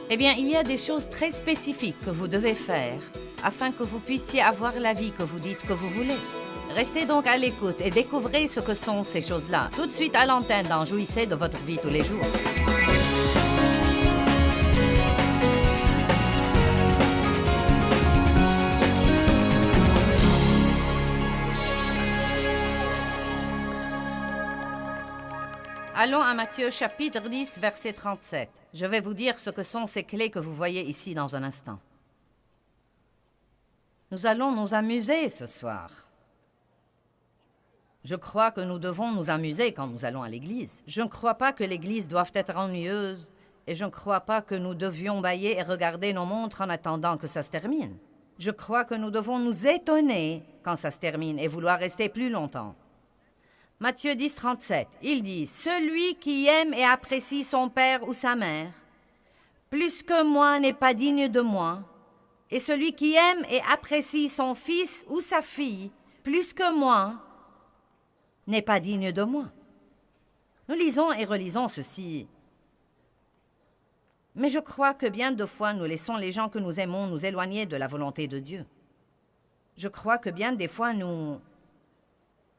Eh bien, il y a des choses très spécifiques que vous devez faire afin que vous puissiez avoir la vie que vous dites que vous voulez. Restez donc à l'écoute et découvrez ce que sont ces choses-là. Tout de suite à l'antenne dans Jouissez de votre vie tous les jours. Allons à Matthieu chapitre 10, verset 37. Je vais vous dire ce que sont ces clés que vous voyez ici dans un instant. Nous allons nous amuser ce soir. Je crois que nous devons nous amuser quand nous allons à l'église. Je ne crois pas que l'église doive être ennuyeuse et je ne crois pas que nous devions bâiller et regarder nos montres en attendant que ça se termine. Je crois que nous devons nous étonner quand ça se termine et vouloir rester plus longtemps. Matthieu 10, 37, il dit « Celui qui aime et apprécie son père ou sa mère, plus que moi n'est pas digne de moi, et celui qui aime et apprécie son fils ou sa fille, plus que moi, n'est pas digne de moi. » Nous lisons et relisons ceci. Mais je crois que bien de fois, nous laissons les gens que nous aimons nous éloigner de la volonté de Dieu. Je crois que bien des fois, nous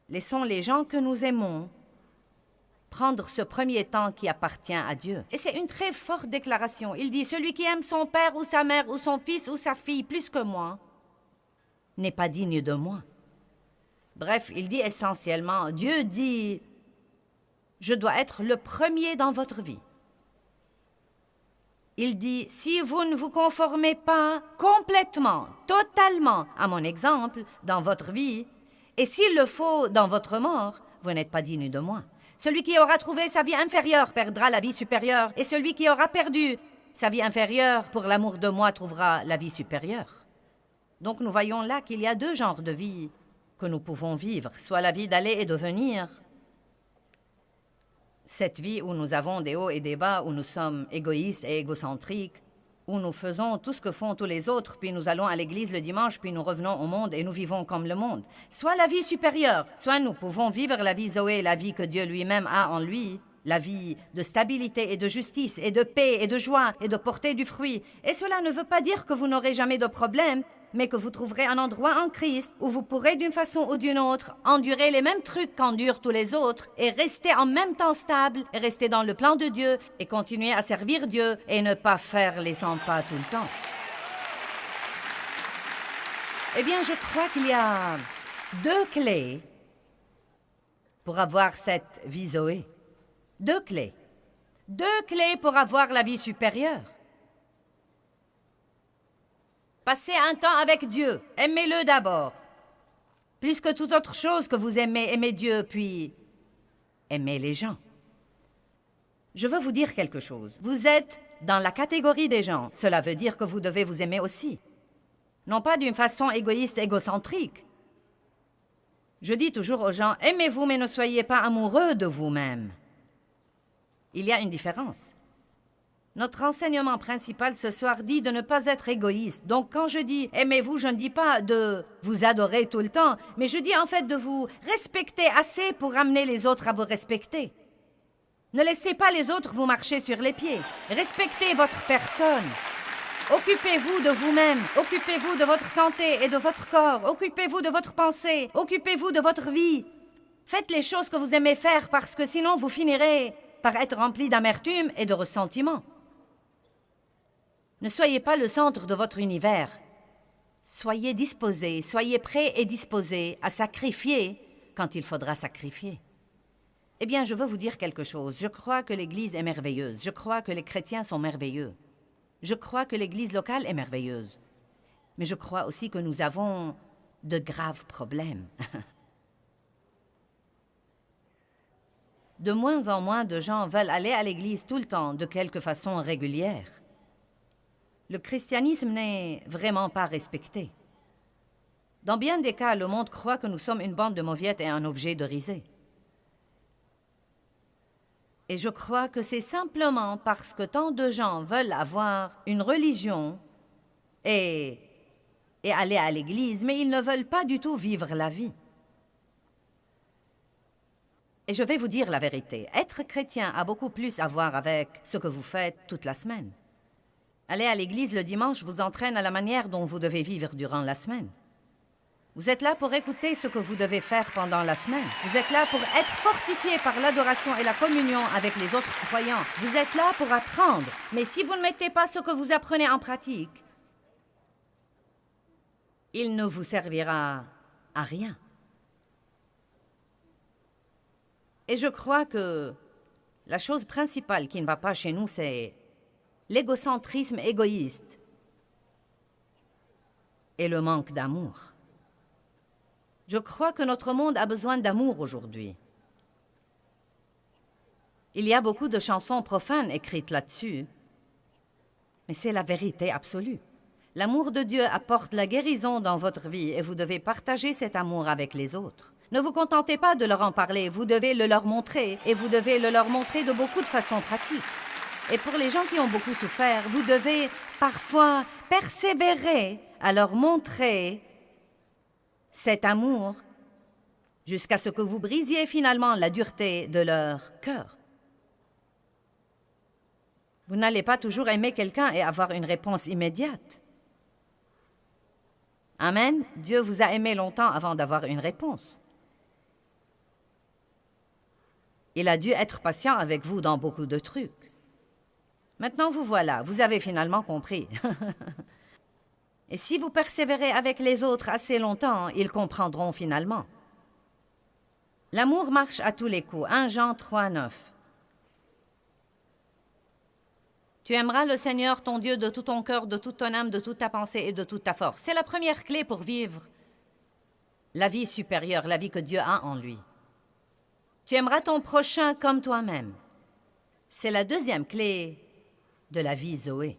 laissons les gens que nous aimons prendre ce premier temps qui appartient à Dieu. Et c'est une très forte déclaration. Il dit « Celui qui aime son père ou sa mère ou son fils ou sa fille plus que moi n'est pas digne de moi. » Bref, il dit essentiellement, Dieu dit « Je dois être le premier dans votre vie. » Il dit « Si vous ne vous conformez pas complètement, totalement à mon exemple dans votre vie, et s'il le faut dans votre mort, vous n'êtes pas digne de moi. Celui qui aura trouvé sa vie inférieure perdra la vie supérieure, et celui qui aura perdu sa vie inférieure pour l'amour de moi trouvera la vie supérieure. » Donc nous voyons là qu'il y a deux genres de vie que nous pouvons vivre, soit la vie d'aller et de venir, cette vie où nous avons des hauts et des bas, où nous sommes égoïstes et égocentriques, où nous faisons tout ce que font tous les autres, puis nous allons à l'église le dimanche, puis nous revenons au monde et nous vivons comme le monde. Soit la vie supérieure, soit nous pouvons vivre la vie Zoé, la vie que Dieu lui-même a en lui, la vie de stabilité et de justice et de paix et de joie et de porter du fruit. Et cela ne veut pas dire que vous n'aurez jamais de problème, mais que vous trouverez un endroit en Christ où vous pourrez d'une façon ou d'une autre endurer les mêmes trucs qu'endurent tous les autres et rester en même temps stable et rester dans le plan de Dieu et continuer à servir Dieu et ne pas faire les 100 pas tout le temps. Eh bien, je crois qu'il y a deux clés pour avoir cette vie Zoé. Deux clés. Deux clés pour avoir la vie supérieure. Passez un temps avec Dieu. Aimez-le d'abord. Plus que toute autre chose que vous aimez, aimez Dieu, puis aimez les gens. Je veux vous dire quelque chose. Vous êtes dans la catégorie des gens. Cela veut dire que vous devez vous aimer aussi. Non pas d'une façon égoïste, égocentrique. Je dis toujours aux gens, aimez-vous, mais ne soyez pas amoureux de vous-même. Il y a une différence. Notre enseignement principal ce soir dit de ne pas être égoïste. Donc quand je dis « aimez-vous », je ne dis pas de vous adorer tout le temps, mais je dis en fait de vous respecter assez pour amener les autres à vous respecter. Ne laissez pas les autres vous marcher sur les pieds. Respectez votre personne. Occupez-vous de vous-même. Occupez-vous de votre santé et de votre corps. Occupez-vous de votre pensée. Occupez-vous de votre vie. Faites les choses que vous aimez faire parce que sinon vous finirez par être rempli d'amertume et de ressentiment. Ne soyez pas le centre de votre univers. Soyez disposés, soyez prêts et disposés à sacrifier quand il faudra sacrifier. Eh bien, je veux vous dire quelque chose. Je crois que l'Église est merveilleuse. Je crois que les chrétiens sont merveilleux. Je crois que l'Église locale est merveilleuse. Mais je crois aussi que nous avons de graves problèmes. De moins en moins de gens veulent aller à l'Église tout le temps, de quelque façon régulière. Le christianisme n'est vraiment pas respecté. Dans bien des cas, le monde croit que nous sommes une bande de mauviettes et un objet de risée. Et je crois que c'est simplement parce que tant de gens veulent avoir une religion et aller à l'église, mais ils ne veulent pas du tout vivre la vie. Et je vais vous dire la vérité, être chrétien a beaucoup plus à voir avec ce que vous faites toute la semaine. Aller à l'église le dimanche vous entraîne à la manière dont vous devez vivre durant la semaine. Vous êtes là pour écouter ce que vous devez faire pendant la semaine. Vous êtes là pour être fortifié par l'adoration et la communion avec les autres croyants. Vous êtes là pour apprendre. Mais si vous ne mettez pas ce que vous apprenez en pratique, il ne vous servira à rien. Et je crois que la chose principale qui ne va pas chez nous, c'est l'égocentrisme égoïste et le manque d'amour. Je crois que notre monde a besoin d'amour aujourd'hui. Il y a beaucoup de chansons profanes écrites là-dessus, mais c'est la vérité absolue. L'amour de Dieu apporte la guérison dans votre vie et vous devez partager cet amour avec les autres. Ne vous contentez pas de leur en parler, vous devez le leur montrer, et vous devez le leur montrer de beaucoup de façons pratiques. Et pour les gens qui ont beaucoup souffert, vous devez parfois persévérer à leur montrer cet amour jusqu'à ce que vous brisiez finalement la dureté de leur cœur. Vous n'allez pas toujours aimer quelqu'un et avoir une réponse immédiate. Amen. Dieu vous a aimé longtemps avant d'avoir une réponse. Il a dû être patient avec vous dans beaucoup de trucs. Maintenant, vous voilà, vous avez finalement compris. Et si vous persévérez avec les autres assez longtemps, ils comprendront finalement. L'amour marche à tous les coups. 1 Jean 3, 9. Tu aimeras le Seigneur, ton Dieu, de tout ton cœur, de toute ton âme, de toute ta pensée et de toute ta force. C'est la première clé pour vivre la vie supérieure, la vie que Dieu a en lui. Tu aimeras ton prochain comme toi-même. C'est la deuxième clé de la vie Zoé.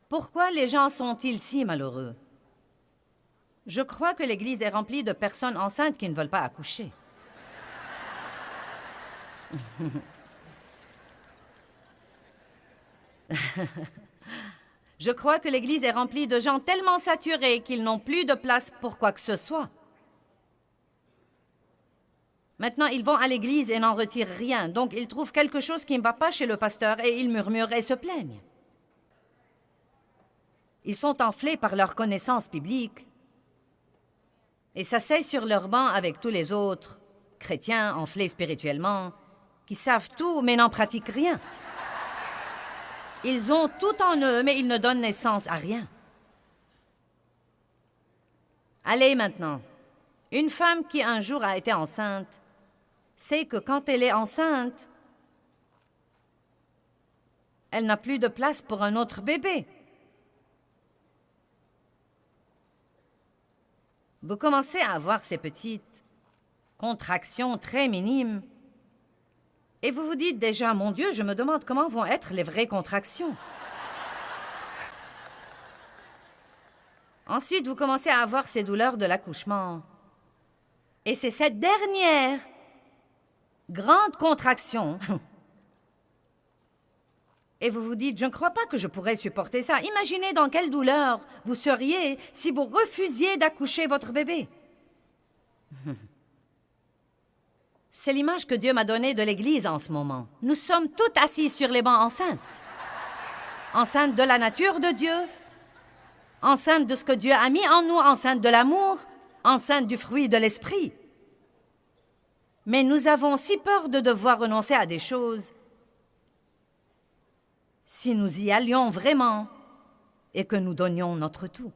Pourquoi les gens sont-ils si malheureux? Je crois que l'Église est remplie de personnes enceintes qui ne veulent pas accoucher. Je crois que l'Église est remplie de gens tellement saturés qu'ils n'ont plus de place pour quoi que ce soit. Maintenant, ils vont à l'église et n'en retirent rien, donc ils trouvent quelque chose qui ne va pas chez le pasteur et ils murmurent et se plaignent. Ils sont enflés par leur connaissance biblique et s'asseyent sur leur banc avec tous les autres chrétiens enflés spirituellement, qui savent tout mais n'en pratiquent rien. Ils ont tout en eux, mais ils ne donnent naissance à rien. Allez maintenant, une femme qui un jour a été enceinte sait que quand elle est enceinte, elle n'a plus de place pour un autre bébé. Vous commencez à avoir ces petites contractions très minimes et vous vous dites déjà, mon Dieu, je me demande comment vont être les vraies contractions. Ensuite, vous commencez à avoir ces douleurs de l'accouchement. Et c'est cette dernière grande contraction. Et vous vous dites, je ne crois pas que je pourrais supporter ça. Imaginez dans quelle douleur vous seriez si vous refusiez d'accoucher votre bébé. C'est l'image que Dieu m'a donnée de l'Église en ce moment. Nous sommes toutes assises sur les bancs enceintes. Enceintes de la nature de Dieu, enceintes de ce que Dieu a mis en nous, enceintes de l'amour, enceintes du fruit de l'esprit. Mais nous avons si peur de devoir renoncer à des choses. Si nous y allions vraiment et que nous donnions notre tout.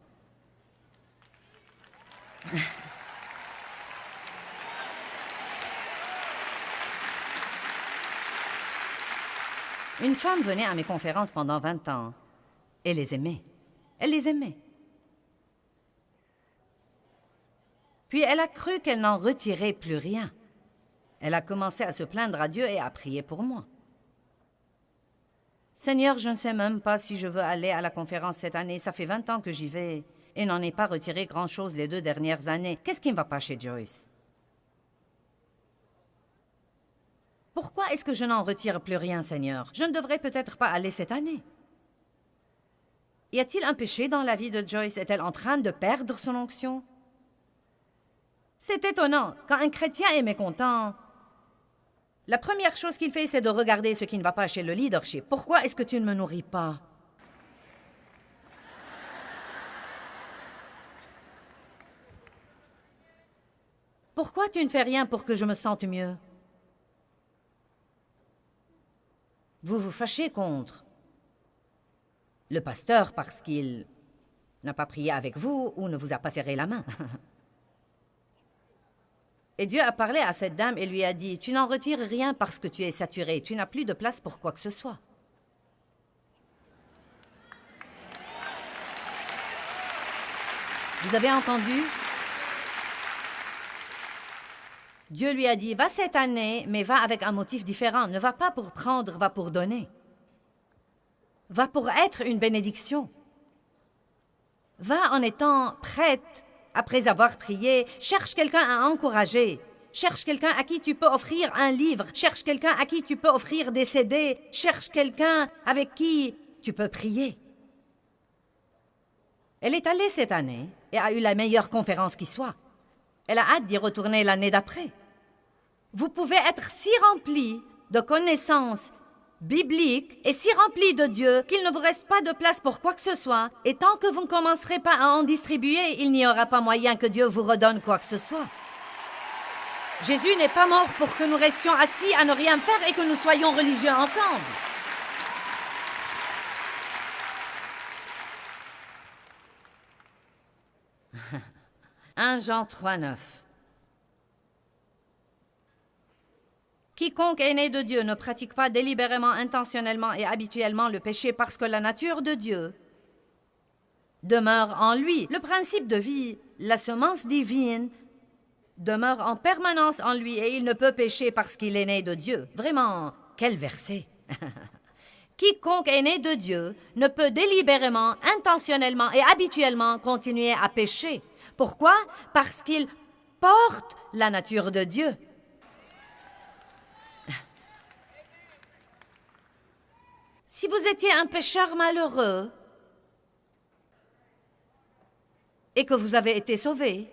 Une femme venait à mes conférences pendant 20 ans et les aimait. Elle les aimait. Puis elle a cru qu'elle n'en retirait plus rien. Elle a commencé à se plaindre à Dieu et à prier pour moi. Seigneur, je ne sais même pas si je veux aller à la conférence cette année. Ça fait 20 ans que j'y vais et n'en ai pas retiré grand-chose les 2 dernières années. Qu'est-ce qui ne va pas chez Joyce? Pourquoi est-ce que je n'en retire plus rien, Seigneur? Je ne devrais peut-être pas aller cette année. Y a-t-il un péché dans la vie de Joyce? Est-elle en train de perdre son onction? C'est étonnant. Quand un chrétien est mécontent, La première chose qu'il fait, c'est de regarder ce qui ne va pas chez le leadership. Pourquoi est-ce que tu ne me nourris pas? Pourquoi tu ne fais rien pour que je me sente mieux? Vous vous fâchez contre le pasteur parce qu'il n'a pas prié avec vous ou ne vous a pas serré la main. Et Dieu a parlé à cette dame et lui a dit, « Tu n'en retires rien parce que tu es saturé. Tu n'as plus de place pour quoi que ce soit. » Vous avez entendu? Dieu lui a dit, « Va cette année, mais va avec un motif différent. Ne va pas pour prendre, va pour donner. Va pour être une bénédiction. Va en étant prête, après avoir prié. Cherche quelqu'un à encourager. Cherche quelqu'un à qui tu peux offrir un livre. Cherche quelqu'un à qui tu peux offrir des CD. Cherche quelqu'un avec qui tu peux prier. » Elle est allée cette année et a eu la meilleure conférence qui soit. Elle a hâte d'y retourner l'année d'après. Vous pouvez être si rempli de connaissances bibliques et si rempli de Dieu qu'il ne vous reste pas de place pour quoi que ce soit. Et tant que vous ne commencerez pas à en distribuer, il n'y aura pas moyen que Dieu vous redonne quoi que ce soit. Jésus n'est pas mort pour que nous restions assis à ne rien faire et que nous soyons religieux ensemble. « 1 Jean 3,9 » Quiconque est né de Dieu ne pratique pas délibérément, intentionnellement et habituellement le péché parce que la nature de Dieu demeure en lui. Le principe de vie, la semence divine, demeure en permanence en lui et il ne peut pécher parce qu'il est né de Dieu. Vraiment, quel verset! Quiconque est né de Dieu ne peut délibérément, intentionnellement et habituellement continuer à pécher. Pourquoi? Parce qu'il porte la nature de Dieu. Si vous étiez un pécheur malheureux et que vous avez été sauvé,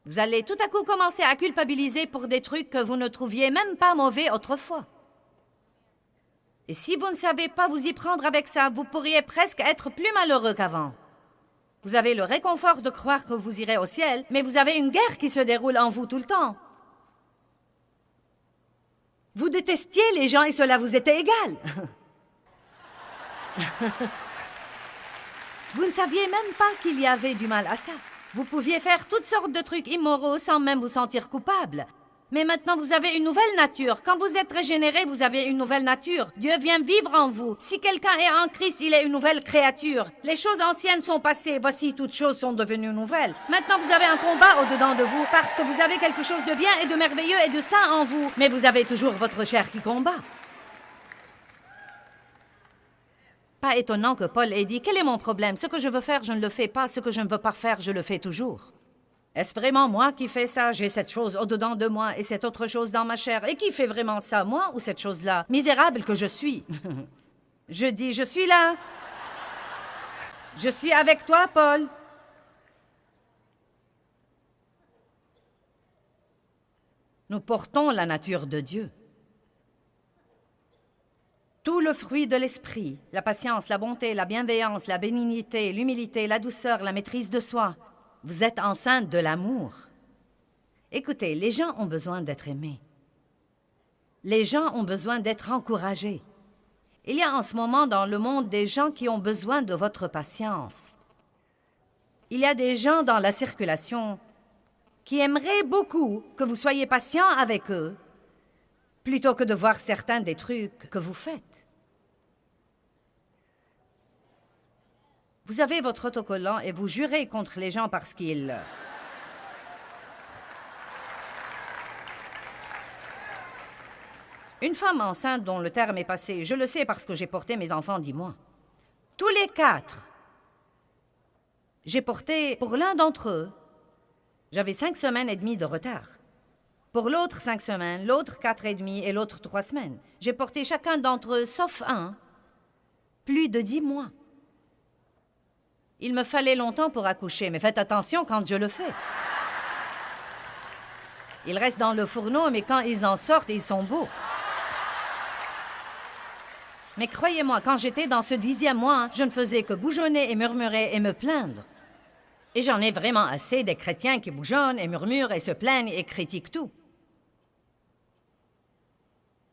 vous allez tout à coup commencer à culpabiliser pour des trucs que vous ne trouviez même pas mauvais autrefois. Et si vous ne savez pas vous y prendre avec ça, vous pourriez presque être plus malheureux qu'avant. Vous avez le réconfort de croire que vous irez au ciel, mais vous avez une guerre qui se déroule en vous tout le temps. Vous détestiez les gens et cela vous était égal. Vous ne saviez même pas qu'il y avait du mal à ça. Vous pouviez faire toutes sortes de trucs immoraux sans même vous sentir coupable. Mais maintenant, vous avez une nouvelle nature. Quand vous êtes régénéré, vous avez une nouvelle nature. Dieu vient vivre en vous. Si quelqu'un est en Christ, il est une nouvelle créature. Les choses anciennes sont passées. Voici, toutes choses sont devenues nouvelles. Maintenant, vous avez un combat au-dedans de vous parce que vous avez quelque chose de bien et de merveilleux et de saint en vous. Mais vous avez toujours votre chair qui combat. Pas étonnant que Paul ait dit « Quel est mon problème? Ce que je veux faire, je ne le fais pas. Ce que je ne veux pas faire, je le fais toujours. » Est-ce vraiment moi qui fais ça? J'ai cette chose au-dedans de moi et cette autre chose dans ma chair. Et qui fait vraiment ça, moi ou cette chose-là? Misérable que je suis. Je dis, je suis là. Je suis avec toi, Paul. Nous portons la nature de Dieu. Tout le fruit de l'esprit, la patience, la bonté, la bienveillance, la bénignité, l'humilité, la douceur, la maîtrise de soi. Vous êtes enceinte de l'amour. Écoutez, les gens ont besoin d'être aimés. Les gens ont besoin d'être encouragés. Il y a en ce moment dans le monde des gens qui ont besoin de votre patience. Il y a des gens dans la circulation qui aimeraient beaucoup que vous soyez patient avec eux, plutôt que de voir certains des trucs que vous faites. Vous avez votre autocollant et vous jurez contre les gens parce qu'ils... Une femme enceinte dont le terme est passé, je le sais parce que j'ai porté mes enfants 10 mois. Tous les 4. J'ai porté, pour l'un d'entre eux, j'avais 5 semaines et demie de retard. Pour l'autre, 5 semaines, l'autre 4 et demi et l'autre 3 semaines. J'ai porté chacun d'entre eux, sauf un, plus de 10 mois. Il me fallait longtemps pour accoucher, mais faites attention quand je le fais. Ils restent dans le fourneau, mais quand ils en sortent, ils sont beaux. Mais croyez-moi, quand j'étais dans ce 10e mois, je ne faisais que bougeonner et murmurer et me plaindre. Et j'en ai vraiment assez des chrétiens qui bougonnent et murmurent et se plaignent et critiquent tout.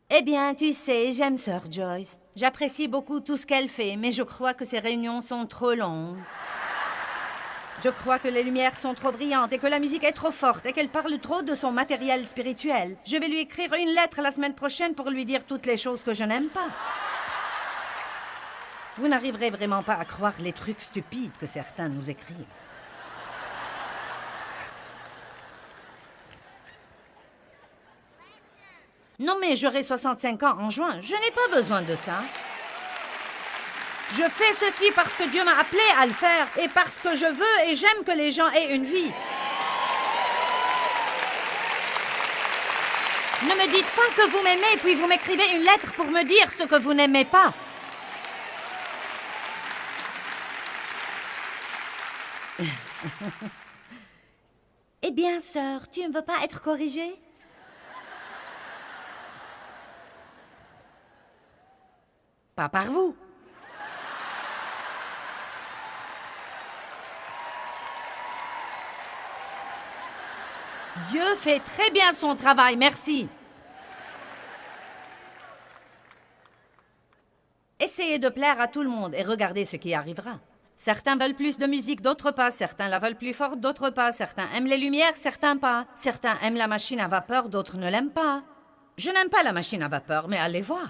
Eh bien, tu sais, j'aime Sœur Joyce. J'apprécie beaucoup tout ce qu'elle fait, mais je crois que ses réunions sont trop longues. Je crois que les lumières sont trop brillantes et que la musique est trop forte et qu'elle parle trop de son matériel spirituel. Je vais lui écrire une lettre la semaine prochaine pour lui dire toutes les choses que je n'aime pas. Vous n'arriverez vraiment pas à croire les trucs stupides que certains nous écrivent. Non, mais j'aurai 65 ans en juin. Je n'ai pas besoin de ça. Je fais ceci parce que Dieu m'a appelé à le faire et parce que je veux et j'aime que les gens aient une vie. Ne me dites pas que vous m'aimez puis vous m'écrivez une lettre pour me dire ce que vous n'aimez pas. Eh bien, sœur, tu ne veux pas être corrigée? Pas par vous. Dieu fait très bien son travail, merci. Essayez de plaire à tout le monde et regardez ce qui arrivera. Certains veulent plus de musique, d'autres pas. Certains la veulent plus forte, d'autres pas. Certains aiment les lumières, certains pas. Certains aiment la machine à vapeur, d'autres ne l'aiment pas. Je n'aime pas la machine à vapeur, mais allez voir.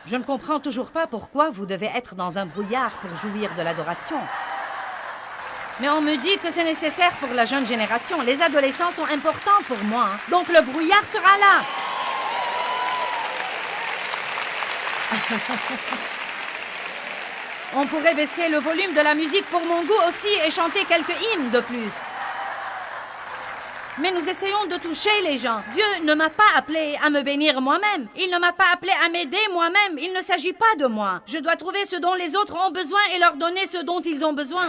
Je ne comprends toujours pas pourquoi vous devez être dans un brouillard pour jouir de l'adoration. Mais on me dit que c'est nécessaire pour la jeune génération. Les adolescents sont importants pour moi, donc le brouillard sera là. On pourrait baisser le volume de la musique pour mon goût aussi et chanter quelques hymnes de plus. Mais nous essayons de toucher les gens. Dieu ne m'a pas appelé à me bénir moi-même. Il ne m'a pas appelé à m'aider moi-même. Il ne s'agit pas de moi. Je dois trouver ce dont les autres ont besoin et leur donner ce dont ils ont besoin.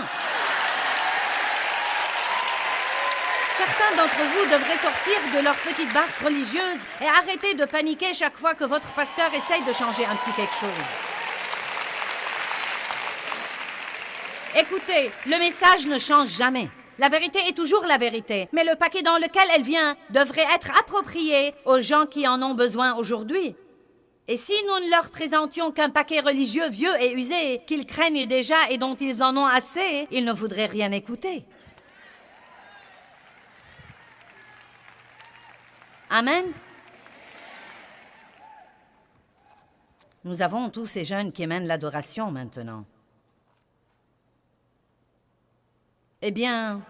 Certains d'entre vous devraient sortir de leur petite barque religieuse et arrêter de paniquer chaque fois que votre pasteur essaye de changer un petit quelque chose. Écoutez, le message ne change jamais. La vérité est toujours la vérité, mais le paquet dans lequel elle vient devrait être approprié aux gens qui en ont besoin aujourd'hui. Et si nous ne leur présentions qu'un paquet religieux vieux et usé, qu'ils craignent déjà et dont ils en ont assez, ils ne voudraient rien écouter. Amen. Nous avons tous ces jeunes qui mènent l'adoration maintenant. Eh bien,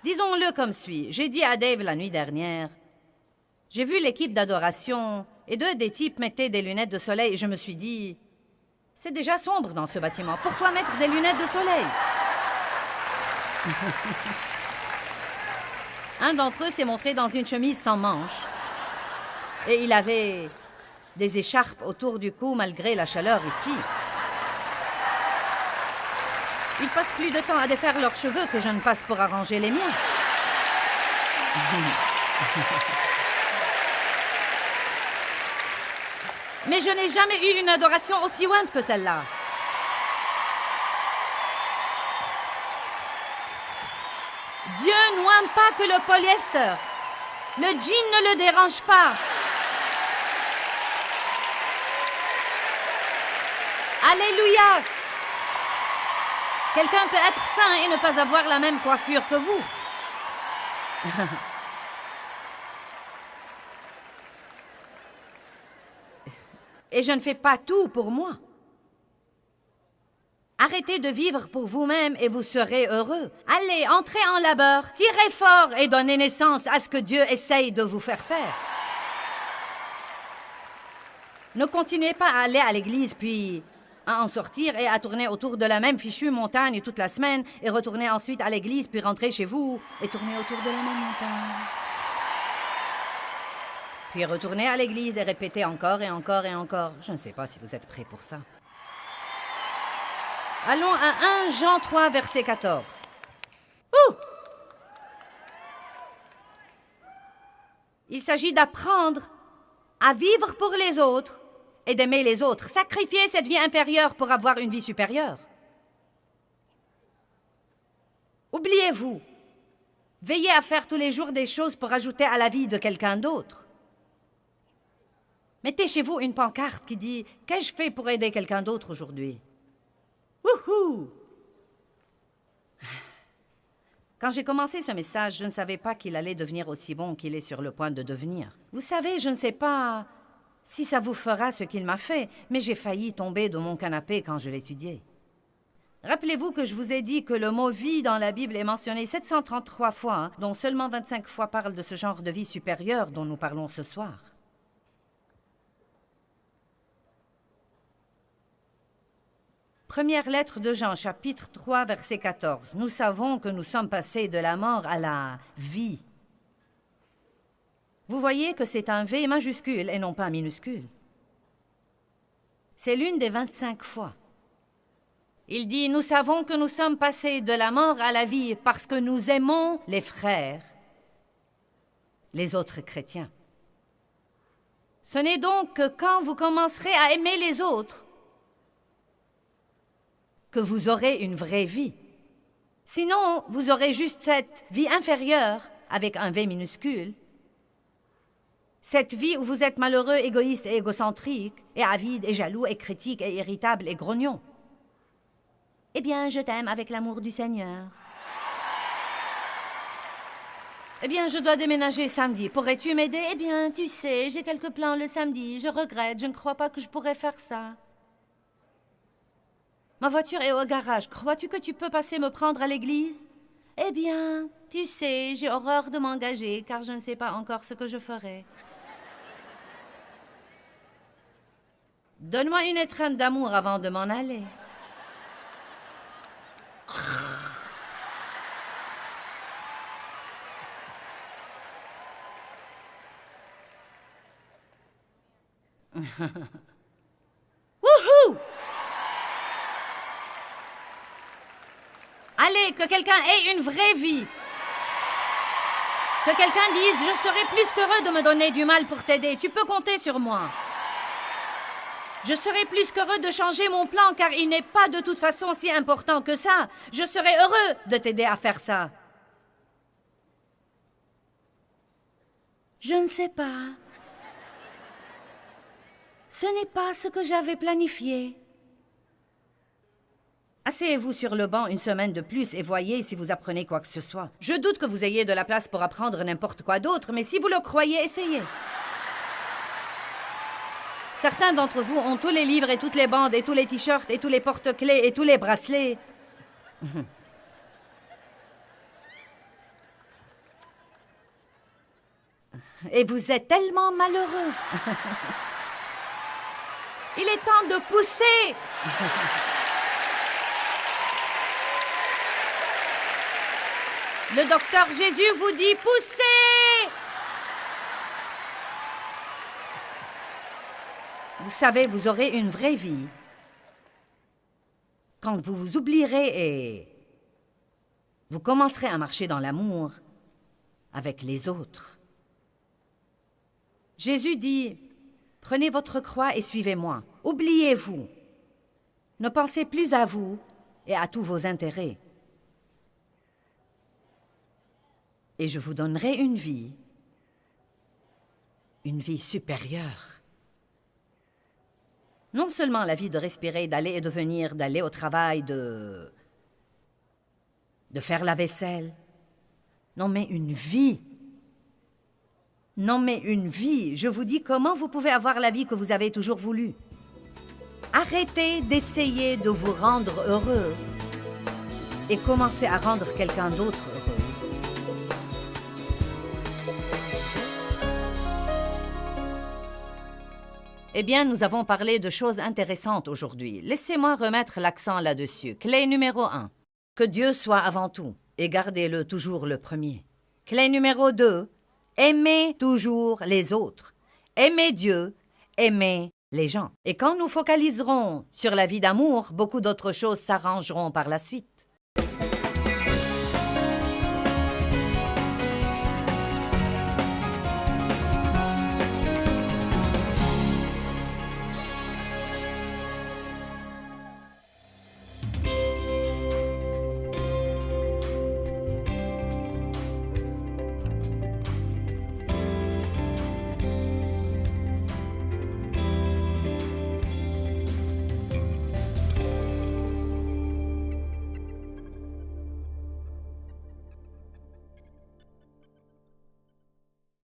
disons-le comme suit. J'ai dit à Dave la nuit dernière, j'ai vu l'équipe d'adoration et deux des types mettaient des lunettes de soleil et je me suis dit, c'est déjà sombre dans ce bâtiment. Pourquoi mettre des lunettes de soleil? Un d'entre eux s'est montré dans une chemise sans manches et il avait des écharpes autour du cou malgré la chaleur ici. Ils passent plus de temps à défaire leurs cheveux que je ne passe pour arranger les miens. Mais je n'ai jamais eu une adoration aussi ointe que celle-là. Dieu n'aime pas que le polyester. Le jean ne le dérange pas. Alléluia! Quelqu'un peut être saint et ne pas avoir la même coiffure que vous. Et je ne fais pas tout pour moi. Arrêtez de vivre pour vous-même et vous serez heureux. Allez, entrez en labeur, tirez fort et donnez naissance à ce que Dieu essaye de vous faire faire. Ne continuez pas à aller à l'église puis à en sortir et à tourner autour de la même fichue montagne toute la semaine et retourner ensuite à l'église puis rentrer chez vous et tourner autour de la même montagne. Puis retourner à l'église et répéter encore et encore et encore. Je ne sais pas si vous êtes prêts pour ça. Allons à 1 Jean 3, verset 14. Ouh! Il s'agit d'apprendre à vivre pour les autres et d'aimer les autres. Sacrifier cette vie inférieure pour avoir une vie supérieure. Oubliez-vous. Veillez à faire tous les jours des choses pour ajouter à la vie de quelqu'un d'autre. Mettez chez vous une pancarte qui dit « Qu'ai-je fait pour aider quelqu'un d'autre aujourd'hui ?» Wouhou! Quand j'ai commencé ce message, je ne savais pas qu'il allait devenir aussi bon qu'il est sur le point de devenir. Vous savez, je ne sais pas si ça vous fera ce qu'il m'a fait, mais j'ai failli tomber de mon canapé quand je l'étudiais. Rappelez-vous que je vous ai dit que le mot « vie » dans la Bible est mentionné 733 fois, dont seulement 25 fois parlent de ce genre de vie supérieure dont nous parlons ce soir. Première lettre de Jean, chapitre 3, verset 14. Nous savons que nous sommes passés de la mort à la vie. Vous voyez que c'est un V majuscule et non pas minuscule. C'est l'une des 25 fois. Il dit, nous savons que nous sommes passés de la mort à la vie parce que nous aimons les frères, les autres chrétiens. Ce n'est donc que quand vous commencerez à aimer les autres que vous aurez une vraie vie. Sinon, vous aurez juste cette vie inférieure, avec un V minuscule, cette vie où vous êtes malheureux, égoïste et égocentrique, et avide et jaloux et critique et irritable et grognon. Eh bien, je t'aime avec l'amour du Seigneur. Eh bien, je dois déménager samedi. Pourrais-tu m'aider? Eh bien, tu sais, j'ai quelques plans le samedi. Je regrette, je ne crois pas que je pourrais faire ça. Ma voiture est au garage. Crois-tu que tu peux passer me prendre à l'église? Eh bien, tu sais, j'ai horreur de m'engager, car je ne sais pas encore ce que je ferai. Donne-moi une étreinte d'amour avant de m'en aller. Wouhou! Allez, que quelqu'un ait une vraie vie. Que quelqu'un dise, je serai plus qu'heureux de me donner du mal pour t'aider. Tu peux compter sur moi. Je serai plus qu'heureux de changer mon plan, car il n'est pas de toute façon si important que ça. Je serai heureux de t'aider à faire ça. Je ne sais pas. Ce n'est pas ce que j'avais planifié. Asseyez-vous sur le banc une semaine de plus et voyez si vous apprenez quoi que ce soit. Je doute que vous ayez de la place pour apprendre n'importe quoi d'autre, mais si vous le croyez, essayez. Certains d'entre vous ont tous les livres et toutes les bandes et tous les t-shirts et tous les porte-clés et tous les bracelets. Et vous êtes tellement malheureux. Il est temps de pousser. Le docteur Jésus vous dit « Poussez !» Vous savez, vous aurez une vraie vie quand vous vous oublierez et vous commencerez à marcher dans l'amour avec les autres. Jésus dit « Prenez votre croix et suivez-moi. Oubliez-vous. Ne pensez plus à vous et à tous vos intérêts. Et je vous donnerai une vie supérieure. Non seulement la vie de respirer, d'aller et de venir, d'aller au travail, de faire la vaisselle. Non, mais une vie. Non, mais une vie. Je vous dis comment vous pouvez avoir la vie que vous avez toujours voulu. Arrêtez d'essayer de vous rendre heureux et commencez à rendre quelqu'un d'autre heureux. Eh bien, nous avons parlé de choses intéressantes aujourd'hui. Laissez-moi remettre l'accent là-dessus. Clé numéro 1. Que Dieu soit avant tout et gardez-le toujours le premier. Clé numéro 2. Aimez toujours les autres. Aimez Dieu, aimez les gens. Et quand nous focaliserons sur la vie d'amour, beaucoup d'autres choses s'arrangeront par la suite.